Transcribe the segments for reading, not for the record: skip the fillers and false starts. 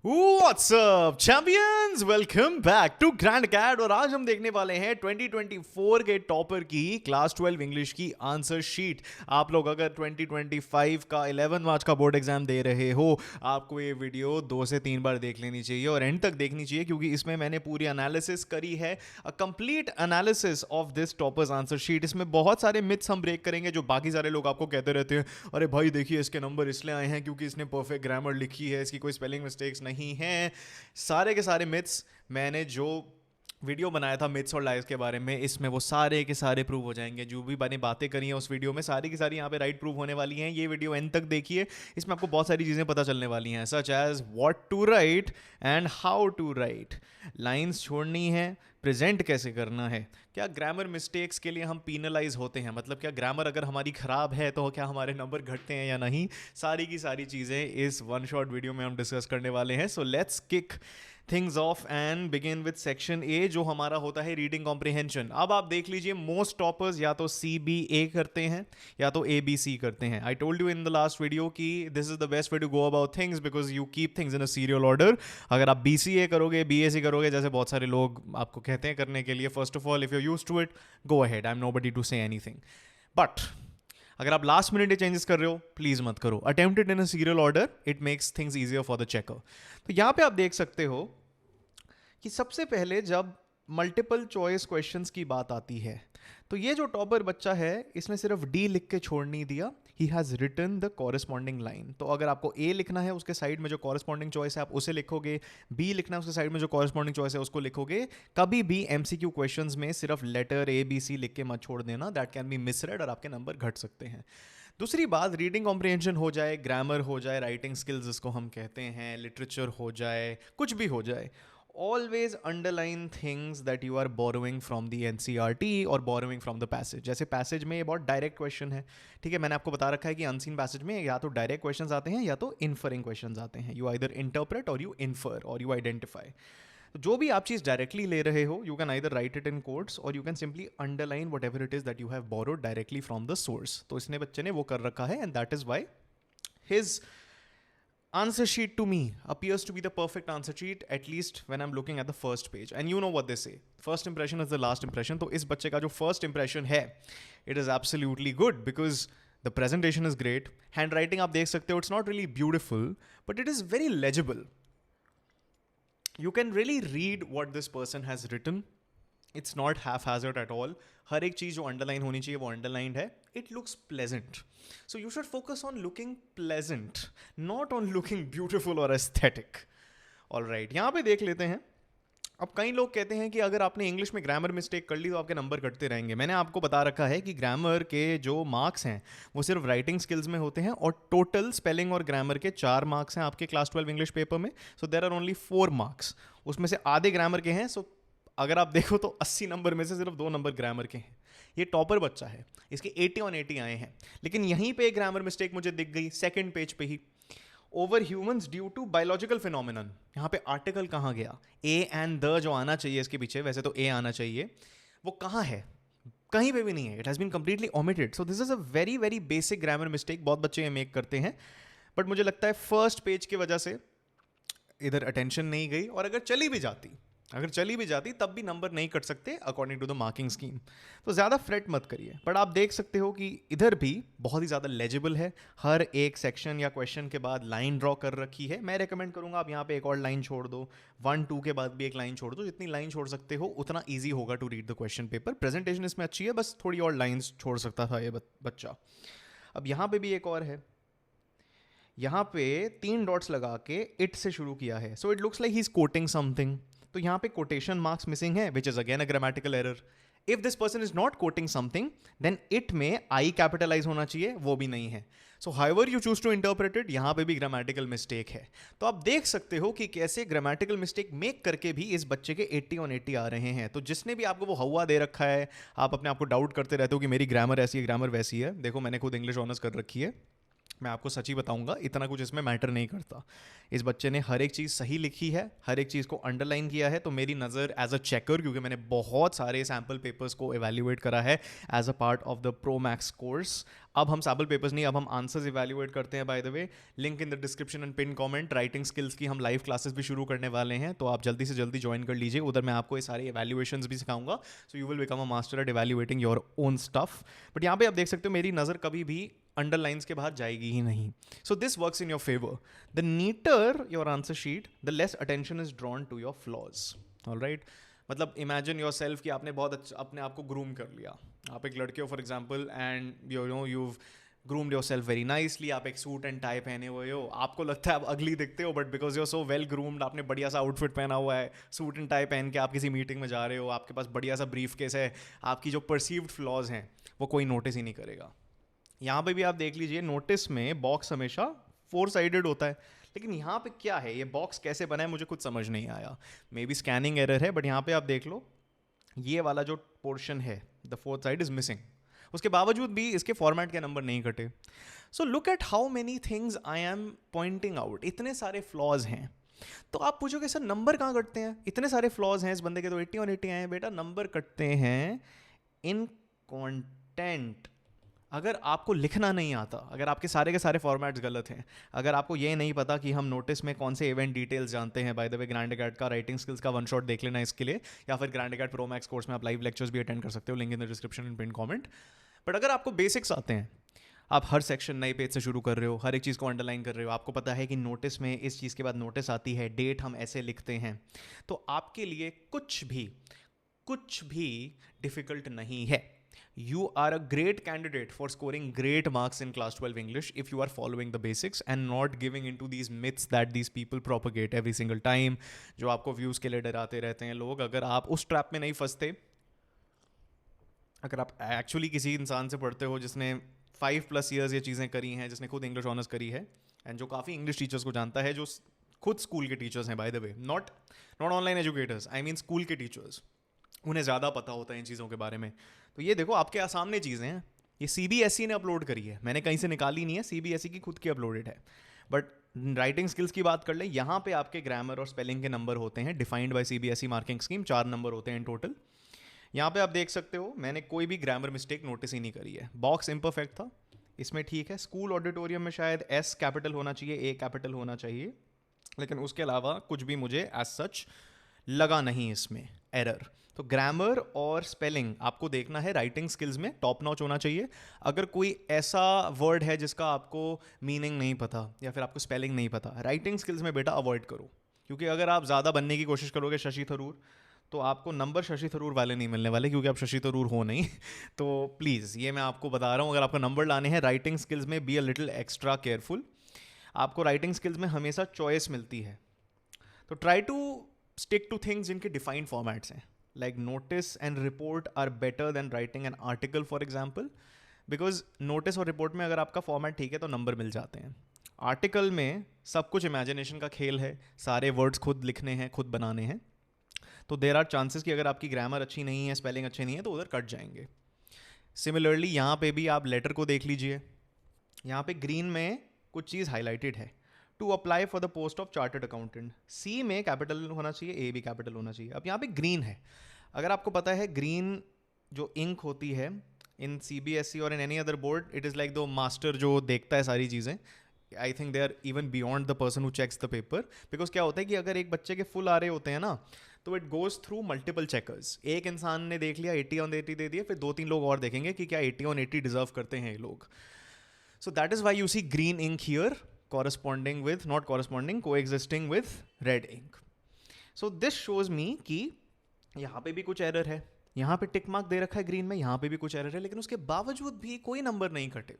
What's up champions, welcome back to grand CAT. और आज हम देखने वाले हैं 2024 के टॉपर की क्लास 12 इंग्लिश की आंसर शीट। आप लोग अगर 2025 का 11 मार्च का बोर्ड एग्जाम दे रहे हो, आपको ये वीडियो 2 से 3 बार देख लेनी चाहिए और एंड तक देखनी चाहिए, क्योंकि इसमें मैंने पूरी एनालिसिस करी है, a complete analysis of this toppers answer sheet. इसमें बहुत सारे मिथ्स हम ब्रेक करेंगे जो बाकी सारे लोग आपको कहते रहते हैं, अरे भाई देखिए इसके नंबर इसलिए आए हैं क्योंकि इसने परफेक्ट ग्रामर लिखी है, इसकी कोई स्पेलिंग मिस्टेक्स नहीं हैं। सारे के सारे मिथ्स मैंने जो वीडियो बनाया था मिथ्स और लाइज के बारे में, इसमें वो सारे के सारे प्रूव हो जाएंगे। जो भी मैंने बातें करी हैं उस वीडियो में, सारी की सारी यहाँ पे राइट प्रूव होने वाली हैं। ये वीडियो एंड तक देखिए, इसमें आपको बहुत सारी चीज़ें पता चलने वाली हैं, सच as what to write and how to write. Lines छोड़नी है, प्रेजेंट कैसे करना है, क्या ग्रामर मिस्टेक्स के लिए हम पीनलाइज होते हैं, मतलब क्या ग्रामर अगर हमारी ख़राब है तो क्या हमारे नंबर घटते हैं या नहीं। सारी की सारी चीज़ें इस वन शॉट वीडियो में हम डिस्कस करने वाले हैं। So let's kick things of and begin with section A, जो हमारा होता है रीडिंग कॉम्प्रिहेंशन। अब आप देख लीजिए, मोस्ट टॉपर्स या तो सी बी ए करते हैं या तो ए बी सी करते हैं। I told you in the last video कि this is the best way to go about things because you keep things in a serial order. अगर आप बी सी ए करोगे, बी ए सी करोगे, जैसे बहुत सारे लोग आपको कहते हैं करने के लिए, first of all if you used to it, go ahead, I am nobody to say anything. But अगर आप लास्ट मिनट ये चेंजेस कर रहे हो, प्लीज मत करो। Attempt it in a serial order, it makes things easier for the checker. तो यहाँ पे आप देख सकते हो कि सबसे पहले जब मल्टीपल चॉइस क्वेश्चंस की बात आती है, तो ये जो टॉपर बच्चा है इसने सिर्फ डी लिख के छोड़ नहीं दिया, he has written the corresponding line. तो अगर आपको ए लिखना है, उसके साइड में जो कॉरेस्पॉन्डिंग चॉइस है आप उसे लिखोगे, बी लिखना है उसके साइड में जो कॉरेस्पॉन्डिंग चॉइस है उसको लिखोगे। कभी भी एमसीक्यू क्वेश्चंस में सिर्फ लेटर ए बी सी लिख के मत छोड़ देना, दैट कैन बी मिसरेड और आपके नंबर घट सकते हैं। दूसरी बात, रीडिंग कॉम्प्रिहेंशन हो जाए, ग्रामर हो जाए, राइटिंग स्किल्स जिसको हम कहते हैं, लिटरेचर हो जाए, कुछ भी हो जाए, always underline things that you are borrowing from the NCERT or borrowing from the passage। जैसे पैसेज में ये बहुत डायरेक्ट क्वेश्चन है, ठीक है, मैंने आपको बता रखा है कि अनसीन पैसेज में या तो डायरेक्ट क्वेश्चंस आते हैं या तो इन्फरिंग क्वेश्चंस आते हैं। You either interpret or you infer or you identify. जो भी आप चीज़ डायरेक्टली ले रहे हो, you can either write it in codes or you can simply underline whatever it is that you have borrowed directly from the source. तो इसने बच्चे ने वो कर रखा है, and that is why his answer sheet to me appears to be the perfect answer sheet, at least when I'm looking at the first page. And you know what they say, first impression is the last impression। तो इस बच्चे का जो first impression है, it is absolutely good because the presentation is great, handwriting आप देख सकते हो, it's not really beautiful but it is very legible, you can really read what this person has written, it's not haphazard at all। हर एक चीज़ जो underline होनी चाहिए वो underlined है। It looks pleasant, so you should focus on looking pleasant, not on looking beautiful और aesthetic. Alright, यहाँ पे देख लेते हैं। अब कई लोग कहते हैं कि अगर आपने इंग्लिश में ग्रामर मिस्टेक कर ली तो आपके नंबर घटते रहेंगे। मैंने आपको बता रखा है कि ग्रामर के जो मार्क्स हैं वो सिर्फ राइटिंग स्किल्स में होते हैं, और टोटल स्पेलिंग और ग्रामर के 4 मार्क्स हैं आपके क्लास 12 इंग्लिश पेपर में। So there are only 4 marks, उसमें से आधे ग्रामर के हैं। सो अगर आप देखो तो 80 नंबर में से सिर्फ 2 नंबर ग्रामर के हैं। ये टॉपर बच्चा है, इसके 80 ऑन 80 आए हैं, लेकिन यहीं पे एक ग्रामर मिस्टेक मुझे दिख गई सेकंड पेज पे ही। Over humans due to biological phenomenon, यहाँ पे आर्टिकल कहाँ गया? ए एंड द जो आना चाहिए इसके पीछे, वैसे तो ए आना चाहिए, वो कहाँ है? कहीं पे भी नहीं है, it has been completely omitted. So this is a very very basic grammar mistake, बहुत बच्चे ये मेक करते हैं। बट मुझे लगता है फर्स्ट पेज की वजह से इधर अटेंशन नहीं गई, और अगर चली भी जाती तब भी नंबर नहीं कट सकते according to the marking scheme. तो ज़्यादा फ्रेट मत करिए। बट आप देख सकते हो कि इधर भी बहुत ही ज़्यादा लेजिबल है, हर एक सेक्शन या क्वेश्चन के बाद लाइन ड्रॉ कर रखी है। मैं रेकमेंड करूंगा आप यहाँ पे एक और लाइन छोड़ दो, 1 2 के बाद भी एक लाइन छोड़ दो। जितनी लाइन छोड़ सकते हो उतना ईजी होगा to read the question paper. Presentation इसमें अच्छी है, बस थोड़ी और लाइन्स छोड़ सकता था ये बच्चा। अब यहाँ पे भी एक और है, यहाँ पे 3 डॉट्स लगा के इट से शुरू किया है, so it looks like he is quoting something. तो यहाँ पे कोटेशन मार्क्स मिसिंग है, which is again a grammatical error. If this person is not quoting something then it में आई कैपिटलाइज होना चाहिए, वो भी नहीं है। So however you choose to interpret it, यहाँ पे भी ग्रामेटिकल मिस्टेक है। तो आप देख सकते हो कि कैसे ग्रामेटिकल मिस्टेक मेक करके भी इस बच्चे के 80 ऑन 80 आ रहे हैं। तो जिसने भी आपको वो हवा दे रखा है, आप अपने आप को डाउट करते रहते हो कि मेरी ग्रामर ऐसी है, ग्रामर वैसी है, देखो मैंने खुद इंग्लिश ऑनर्स कर रखी है, मैं आपको सच ही बताऊंगा, इतना कुछ इसमें मैटर नहीं करता। इस बच्चे ने हर एक चीज़ सही लिखी है, हर एक चीज़ को अंडरलाइन किया है, तो मेरी नज़र एज अ चेकर, क्योंकि मैंने बहुत सारे सैम्पल पेपर्स को एवेल्यूएट करा है as a part of the pro max course. अब हम सैम्पल पेपर्स नहीं, अब हम आंसर्स इवेल्यूएट करते हैं। By the way, link in the description and pin comment. Writing skills की हम लाइव क्लासेस भी शुरू करने वाले हैं, तो आप जल्दी से जल्दी ज्वाइन कर लीजिए। उधर मैं आपको ये सारे इवेल्यूएशंस भी सिखाऊंगा, so you will become a master at evaluating your own stuff. But यहाँ पे आप देख सकते हो मेरी नज़र कभी भी अंडरलाइंस के बाहर जाएगी ही नहीं। So this works in your favour. The neater your answer sheet, the less attention is drawn to your flaws. Alright, मतलब इमेजिन योर सेल्फ कि आपने बहुत अच्छा अपने आप को ग्रूम कर लिया। आप एक लड़के हो for example, and you know you've groomed yourself very nicely। आप एक सूट एंड टाई पहने हुए हो, आपको लगता है आप अगली दिखते हो, but because you're so well groomed, आपने बढ़िया सा आउटफिट पहना हुआ है, सूट एंड टाई पहन के आप किसी मीटिंग में जा रहे हो, आपके पास बढ़िया सा ब्रीफ केस है, आपकी जो परसीव्ड फ्लॉज हैं वो कोई नोटिस ही नहीं करेगा। यहाँ पे भी आप देख लीजिए, नोटिस में बॉक्स हमेशा 4 साइडेड होता है, लेकिन यहाँ पे क्या है, ये बॉक्स कैसे बना है मुझे कुछ समझ नहीं आया। मे बी स्कैनिंग एरर है, बट यहाँ पे आप देख लो, ये वाला जो पोर्शन है, the 4th side is missing. उसके बावजूद भी इसके फॉर्मेट के नंबर नहीं कटे। So look at how many things I am pointing out. इतने सारे फ्लॉज हैं, तो आप पूछोगे सर नंबर कहाँ कटते हैं? इतने सारे फ्लॉज हैं इस बंदे के, तो 80 और 80 आए हैं। बेटा, नंबर कटते हैं इन कंटेंट। अगर आपको लिखना नहीं आता, अगर आपके सारे के सारे फॉर्मेट्स गलत हैं, अगर आपको ये नहीं पता कि हम नोटिस में कौन से इवेंट डिटेल्स जानते हैं, बाय द वे ग्रैंड अकेड का राइटिंग स्किल्स का वन शॉट देख लेना इसके लिए, या फिर ग्रैंड अकेड प्रो मैक्स कोर्स में आप लाइव लेक्चर्स भी अटेंड कर सकते हो, link in the description and pin comment. But अगर आपको बेसिक्स आते हैं, आप हर सेक्शन नए पेज से शुरू कर रहे हो, हर एक चीज़ को अंडरलाइन कर रहे हो, आपको पता है कि नोटिस में इस चीज़ के बाद नोटिस आती है, डेट हम ऐसे लिखते हैं, तो आपके लिए कुछ भी डिफिकल्ट नहीं है। You are a great candidate for scoring great marks in class 12 English if you are following the basics and not giving into these myths that these people propagate every single time, जो आपको views के लिए डराते रहते हैं लोग। अगर आप उस ट्रैप में नहीं फंसते, अगर आप एक्चुअली किसी इंसान से पढ़ते हो जिसने 5+ years ये चीज़ें करी हैं, जिसने खुद इंग्लिश ऑनर्स करी है, एंड जो काफ़ी इंग्लिश टीचर्स को जानता है, जो खुद स्कूल के टीचर्स हैं, by the way, not online educators, I mean school के टीचर्स, उन्हें ज़्यादा पता होता है इन चीज़ों के बारे में। तो ये देखो आपके सामने चीज़ें हैं, ये CBSE ने अपलोड करी है, मैंने कहीं से निकाली नहीं है, CBSE की खुद की अपलोडेड है। बट राइटिंग स्किल्स की बात कर लें, यहाँ पे आपके ग्रामर और स्पेलिंग के नंबर होते हैं, defined by CBSE marking scheme, 4 number होते हैं इन टोटल। यहाँ पे आप देख सकते हो मैंने कोई भी ग्रामर मिस्टेक नोटिस ही नहीं करी है। बॉक्स इम्परफेक्ट था, इसमें ठीक है। स्कूल ऑडिटोरियम में शायद S कैपिटल होना चाहिए, A कैपिटल होना चाहिए, लेकिन उसके अलावा कुछ भी मुझे एज सच लगा नहीं इसमें एरर। तो ग्रामर और स्पेलिंग आपको देखना है, राइटिंग स्किल्स में टॉप नॉच होना चाहिए। अगर कोई ऐसा वर्ड है जिसका आपको मीनिंग नहीं पता या फिर आपको स्पेलिंग नहीं पता, राइटिंग स्किल्स में बेटा अवॉइड करो, क्योंकि अगर आप ज़्यादा बनने की कोशिश करोगे शशि थरूर, तो आपको नंबर शशि थरूर वाले नहीं मिलने वाले, क्योंकि आप शशि थरूर हो नहीं। तो प्लीज़ ये मैं आपको बता रहा हूँ, अगर आपको नंबर लाने हैं राइटिंग स्किल्स में, be a little extra careful. आपको राइटिंग स्किल्स में हमेशा चॉइस मिलती है, तो try to stick to things जिनके डिफाइंड फॉर्मेट्स हैं, like notice and report are better than writing an article for example, because notice और रिपोर्ट में अगर आपका फॉर्मेट ठीक है तो नंबर मिल जाते हैं। आर्टिकल में सब कुछ इमेजिनेशन का खेल है, सारे वर्ड्स खुद लिखने हैं, खुद बनाने हैं, तो देर आर चांसेस कि अगर आपकी ग्रामर अच्छी नहीं है, स्पेलिंग अच्छी नहीं है, तो उधर कट जाएंगे। सिमिलरली यहाँ पे भी आप लेटर को देख लीजिए, यहाँ पे ग्रीन में कुछ चीज़ हाईलाइटेड है, to apply for the post of chartered accountant. C में कैपिटल होना चाहिए, A भी कैपिटल होना चाहिए। अब यहाँ पे ग्रीन है, अगर आपको पता है ग्रीन जो इंक होती है इन CBSE और in any other board, it is like the master जो देखता है सारी चीज़ें। I think they are even beyond the person who checks the paper, because क्या होता है कि अगर एक बच्चे के फुल आ रहे होते हैं ना, तो it goes through multiple checkers. एक इंसान ने देख लिया 80 on 80 दे दिए, फिर 2-3 लोग और देखेंगे कि क्या 80 on 80 डिजर्व करते हैं ये लोग। So that is why you see green ink here corresponding with, not corresponding, coexisting with red ink. So this shows me कि यहाँ पे भी कुछ एरर है, यहाँ पे टिक मार्क दे रखा है ग्रीन में, यहाँ पे भी कुछ एरर है, लेकिन उसके बावजूद भी कोई नंबर नहीं कटे।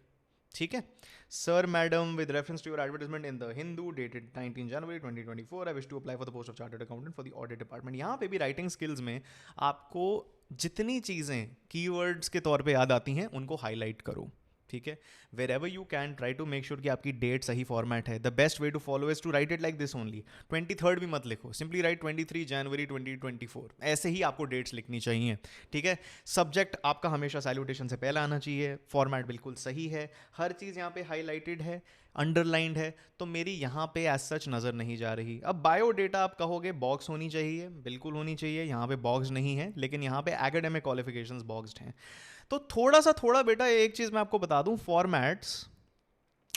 ठीक है, sir madam, with reference to your advertisement in the Hindu dated 19 January 2024, I wish to apply for the post of chartered accountant for the audit department. यहाँ पे भी राइटिंग स्किल्स में आपको जितनी चीज़ें कीवर्ड्स के तौर पे याद आती हैं उनको हाईलाइट करो। ठीक है, wherever you can try to make sure कि आपकी डेट सही फॉर्मेट है. The best way to follow is to write it like this only. 23rd भी मत लिखो, सिंपली राइट 23 जनवरी 2024. ऐसे ही आपको डेट्स लिखनी चाहिए. ठीक है, सब्जेक्ट आपका हमेशा सैल्यूटेशन से पहले आना चाहिए. फॉर्मेट बिल्कुल सही है, हर चीज़ यहाँ पे हाईलाइटेड है, अंडरलाइंड है, तो मेरी यहाँ पे एज सच नज़र नहीं जा रही. अब बायोडेटा आप कहोगे बॉक्स होनी चाहिए, बिल्कुल होनी चाहिए. यहाँ पे बॉक्स नहीं है, लेकिन यहाँ पे एकेडमिक क्वालिफिकेशंस बॉक्स्ड हैं. तो थोड़ा बेटा एक चीज़ मैं आपको बता दूं, फॉर्मेट्स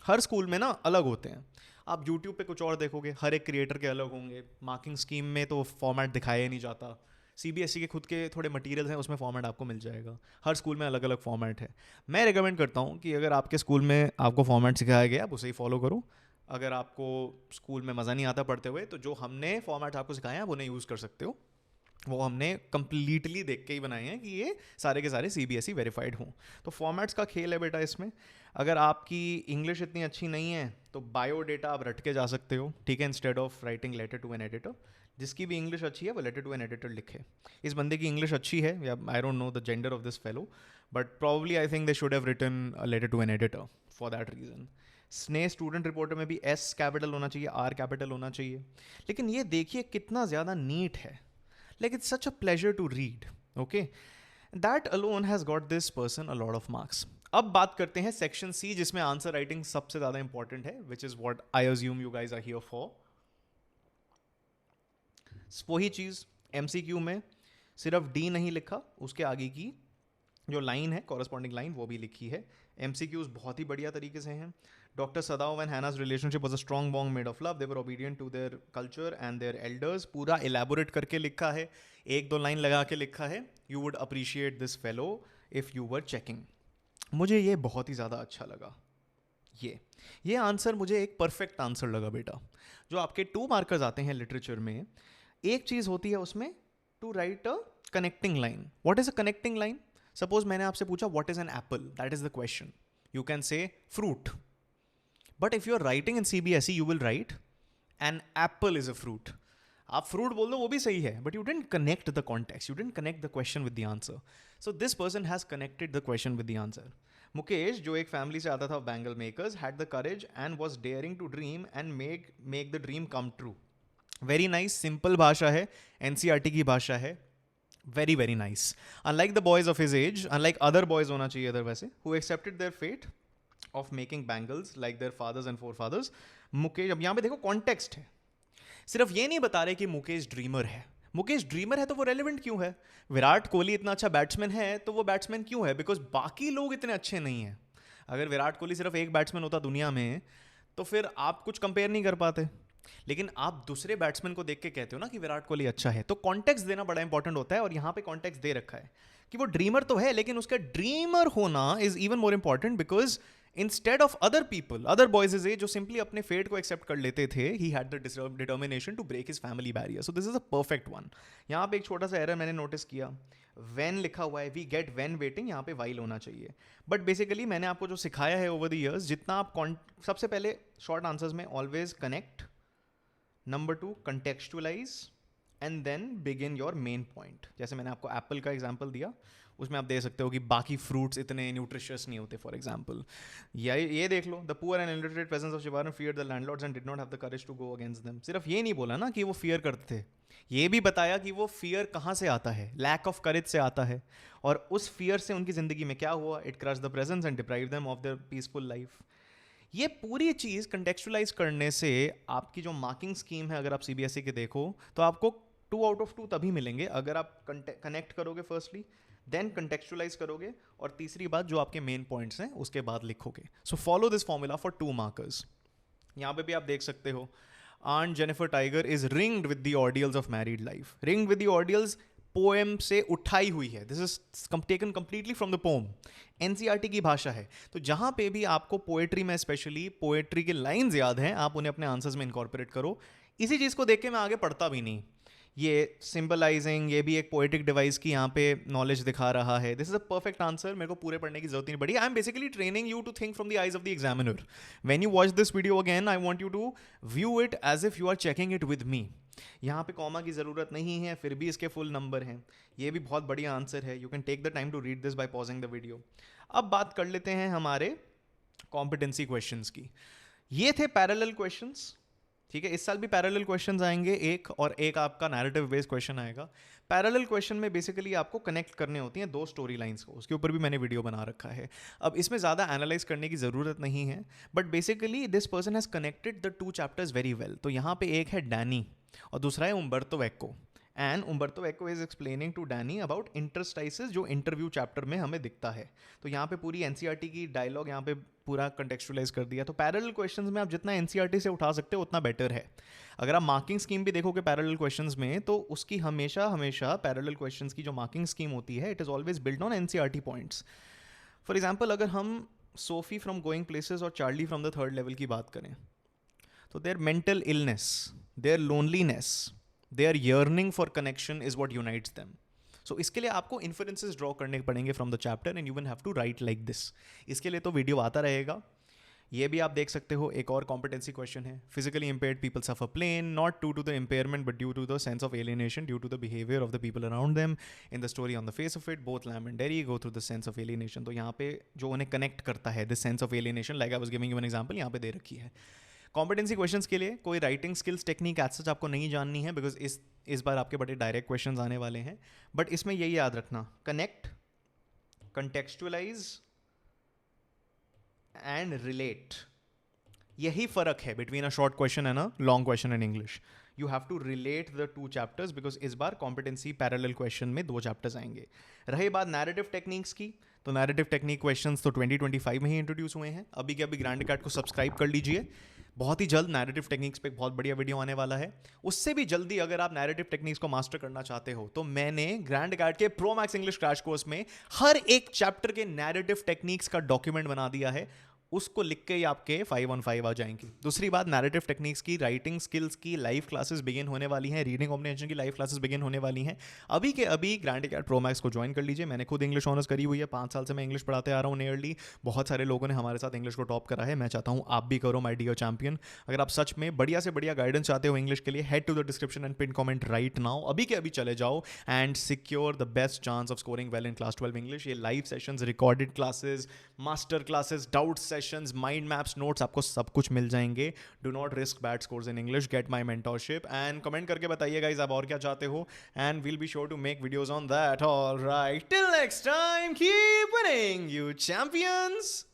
हर स्कूल में ना अलग होते हैं. आप यूट्यूब पे कुछ और देखोगे, हर एक क्रिएटर के अलग होंगे. मार्किंग स्कीम में तो फॉर्मेट दिखाया ही नहीं जाता. सीबीएसई के खुद के थोड़े मटेरियल्स हैं, उसमें फॉर्मेट आपको मिल जाएगा. हर स्कूल में अलग अलग फॉर्मेट है. मैं रिकमेंड करता हूँ कि अगर आपके स्कूल में आपको फॉर्मेट सिखाया गया आप उसे ही फॉलो करो. अगर आपको स्कूल में मज़ा नहीं आता पढ़ते हुए, तो जो हमने फॉर्मेट आपको सिखाया आप उन्हें यूज़ कर सकते हो. वो हमने कंप्लीटली देख के ही बनाए हैं कि ये सारे के सारे सीबीएसई वेरीफाइड हों. तो फॉर्मेट्स का खेल है बेटा इसमें. अगर आपकी इंग्लिश इतनी अच्छी नहीं है तो बायोडेटा आप रट के जा सकते हो. ठीक है, instead of writing letter to an editor. जिसकी भी इंग्लिश अच्छी है वो लेटर टू एन एडिटर लिखे. इस बंदे की इंग्लिश अच्छी है, I don't know the gender of this fellow, but probably I think they should have written a letter to an editor for that reason. स्ने स्टूडेंट रिपोर्टर में भी S capital होना चाहिए, आर कैपिटल होना चाहिए. लेकिन ये देखिए कितना ज़्यादा नीट है. Like it's such a pleasure to read. Okay, that alone has got this person a lot of marks. अब बात करते हैं सेक्शन सी, जिसमें आंसर राइटिंग सबसे ज़्यादा इंपॉर्टेंट है, which is what I assume you guys are here for. वही चीज़ एमसीक्यू में सिर्फ डी नहीं लिखा, उसके आगे की जो लाइन है, कॉरस्पॉन्डिंग लाइन, वो भी लिखी है. एमसीक्यूज बहुत ही बढ़िया तरीके से हैं. Doctor Sadao and Hana's relationship was a strong bond made of love. They were obedient to their culture and their elders. पूरा एलैबोरेट करके लिखा है, एक दो लाइन लगा के लिखा है. You would appreciate this fellow if you were checking. मुझे ये बहुत ही ज़्यादा अच्छा लगा. ये आंसर मुझे एक परफेक्ट आंसर लगा बेटा. जो आपके 2 मार्कर्स आते हैं लिटरेचर में, एक चीज़ होती है उसमें to write a connecting line. What is a connecting line? Suppose मैंने आपसे पूछा what is an apple, that is the question. You can say fruit. But if you are writing in CBSE you will write an apple is a fruit. आप fruit बोल दो वो भी सही है, but you don't connect the context, you don't connect the question with the answer. So this person has connected the question with the answer. Mukesh, जो एक family से आता था bangle makers, had the courage and was daring to dream and make the dream come true. Very nice, simple भाषा है, NCERT की भाषा है. Very very nice. Unlike the boys of his age, unlike other boys होना चाहिए other वैसे, who accepted their fate of making bangles like their fathers and forefathers. Mukesh, अब यहाँ पे देखो कॉन्टेक्स्ट है, सिर्फ ये नहीं बता रहे कि मुकेश ड्रीमर है. मुकेश ड्रीमर है तो वो रेलिवेंट क्यों है? विराट कोहली इतना अच्छा बैट्समैन है तो वो बैट्समैन क्यों है? बिकॉज बाकी लोग इतने अच्छे नहीं हैं. अगर विराट कोहली सिर्फ एक बैट्समैन होता दुनिया में तो फिर आप कुछ कंपेयर नहीं कर पाते. लेकिन आप दूसरे बैट्समैन को देख के कहते हो ना कि विराट कोहली अच्छा है, तो कॉन्टेक्स्ट देना बड़ा इंपॉर्टेंट होता है. और यहाँ पे कॉन्टेक्स्ट दे रखा है कि वो ड्रीमर तो है, लेकिन उसका ड्रीमर होना is even more important because instead of other people, other boys is जो सिंपली अपने फेट को एक्सेप्ट कर लेते थे, he had the determination to break his family barrier. So this is a perfect one. यहाँ पे एक छोटा सा एरर मैंने नोटिस किया, वेन लिखा हुआ है, वी गेट वेन वेटिंग, यहाँ पे वाइल होना चाहिए. बट बेसिकली मैंने आपको जो सिखाया है ओवर द ईयर्स, जितना आप सबसे पहले शॉर्ट आंसर्स में always connect, number 2 contextualize, and then begin your main point. जैसे मैंने आपको एप्पल का एग्जाम्पल दिया, उसमें आप दे सकते हो कि बाकी फ्रूट्स इतने न्यूट्रिशियस नहीं होते. फॉर एग्जाम्पल ये देख लो, the poor and illiterate peasants of Shivaran feared the landlords and did not have the courage to go against them. सिर्फ ये नहीं बोला ना कि वो फियर करते थे, ये भी बताया कि वो फियर कहाँ से आता है, लैक ऑफ करेज से आता है. और उस फियर से उनकी जिंदगी में क्या हुआ, it crush the presence and deprive them of their peaceful life. ये पूरी चीज़ कंटेक्चुअलाइज करने से आपकी जो मार्किंग स्कीम है, अगर आप सीबीएसई के देखो तो आपको 2 आउट ऑफ 2 तभी मिलेंगे अगर आप कनेक्ट करोगे फर्स्टली, देन कंटेक्चुअलाइज करोगे, और तीसरी बात जो आपके मेन पॉइंट्स हैं उसके बाद लिखोगे. So follow this formula for 2 markers. यहाँ पे भी आप देख सकते हो, Aunt Jennifer Tiger is ringed with the ordeals of married life. Ringed with the ordeals poem से उठाई हुई है. This is taken completely from the pome. NCERT की भाषा है, तो जहाँ पे भी आपको पोएट्री में स्पेशली पोएट्री के लाइन्स याद हैं, आप उन्हें अपने आंसर्स में इनकॉर्पोरेट करो. इसी चीज़ को देख के मैं आगे पढ़ता भी नहीं. ये सिंबलाइजिंग, ये भी एक पोएटिक डिवाइस की यहाँ पे नॉलेज दिखा रहा है. This is a perfect answer. मेरे को पूरे पढ़ने की जरूरत नहीं पड़ी. I am basically training you to think from the eyes of the examiner. When you watch this video again, I want you to view it as if you are checking it with me. यहाँ पे comma की ज़रूरत नहीं है, फिर भी इसके full number हैं। ये भी बहुत बढ़िया आंसर है। You can take the time to read this by pausing the video. अब बात कर लेते हैं हमारे कॉम्पिटेंसी क्वेश्चंस की। ये थे पैरेलल क्वेश्चंस, ठीक है। इस साल भी पैरेलल क्वेश्चंस आएंगे एक, और एक आपका नैरेटिव बेस्ड क्वेश्चन आएगा। पैरेलल क्वेश्चन में बेसिकली आपको कनेक्ट करने होती हैं दो स्टोरी लाइंस को, उसके ऊपर भी मैंने वीडियो बना रखा है। अब इसमें ज़्यादा एनालाइज करने की ज़रूरत नहीं है, but basically this person has connected the two chapters very well. तो यहाँ पे एक है डैनी और दूसरा है Umberto Eco, and Umberto Eco is explaining to Danny about interstices, जो इंटरव्यू चैप्टर में हमें दिखता है। तो यहाँ पे पूरी एनसीईआरटी की डायलॉग यहाँ पे पूरा कंटेक्चुअलाइज कर दिया। तो पैरेलल क्वेश्चंस में आप जितना एनसीईआरटी से उठा सकते हो उतना बेटर है। अगर आप मार्किंग स्कीम भी देखोगे पैरेलल क्वेश्चंस में, तो उसकी हमेशा हमेशा पैरेलल क्वेश्चंस की जो मार्किंग स्कीम होती है, it is always build on NCERT points. For example, अगर हम सोफी फ्रॉम गोइंग प्लेसेस और Charlie from the Third Level की बात करें, तो their mental illness, their loneliness, their yearning for connection is what unites them. So इसके लिए आपको इन्फ्रेंसेस ड्रॉ करने पड़ेंगे from the chapter, and you will have to write like this. इसके लिए तो वीडियो आता रहेगा, ये भी आप देख सकते हो। एक और कॉम्पिटेंसी क्वेश्चन है, physically impaired people suffer plain not due to the impairment but due to the sense of alienation due to the behaviour of the people around them in the story on the face of it both Lamb and Derry go through the sense of alienation. तो यहाँ पे जो उन्हें connect करता है this sense of alienation, like I was giving you an example, यहाँ पे दे रखी है। कॉम्पिटेंसी क्वेश्चंस के लिए कोई writing skills technique as such आपको नहीं जाननी है, बिकॉज इस बार आपके बड़े डायरेक्ट क्वेश्चंस आने वाले हैं। बट इसमें यही याद रखना, कनेक्ट, कंटेक्चुअलाइज एंड रिलेट, यही फर्क है between a short question and a long question in English. You have to relate the two chapters, because इस बार कॉम्पिटेंसी पैरेलल क्वेश्चन में 2 चैप्टर्स आएंगे। रही बात नैरेटिव टेक्निक्स की, तो नैरेटिव टेक्निक क्वेश्चंस तो 2025 में ही इंट्रोड्यूस हुए हैं। अभी के अभी ग्रैंड अकेड को सब्सक्राइब कर लीजिए, बहुत ही जल्द नैरेटिव टेक्निक्स पे एक बहुत बढ़िया वीडियो आने वाला है। उससे भी जल्दी अगर आप नैरेटिव टेक्निक्स को मास्टर करना चाहते हो, तो मैंने ग्रैंड अकेड के pro max English crash course में हर एक चैप्टर के नैरेटिव टेक्निक्स का डॉक्यूमेंट बना दिया है। उसको लिख के ही आपके 5 on 5 आ जाएंगी। दूसरी बात, नैरेटिव टेक्निक्स की, राइटिंग स्किल्स की लाइव क्लासेस बिगिन होने वाली हैं, रीडिंग कॉम्प्रिहेंशन की लाइव क्लासेस बिगिन होने वाली हैं। अभी के अभी ग्रैंड अकेड प्रो मैक्स को ज्वाइन कर लीजिए। मैंने खुद इंग्लिश ऑनर्स करी हुई है, 5 साल से मैं इंग्लिश पढ़ाते आ रहा हूँ नियरली। बहुत सारे लोगों ने हमारे साथ इंग्लिश को टॉप करा है, मैं चाहता हूँ आप भी करो माय डियर चैंपियन। अगर आप सच में बढ़िया से बढ़िया गाइडेंस चाहते हो इंग्लिश के लिए, head to the description and pin comment right now, अभी के अभी चले जाओ and secure the best chance of scoring well in class 12 English. ये live sessions, recorded classes, master classes, doubt sessions, mind maps, notes, आपको सब कुछ मिल जाएंगे। Do not risk bad scores in English, get my mentorship and comment करके बताइए guys आप और क्या चाहते हो, and we'll be sure to make videos on that. Alright, till next time, keep winning you champions.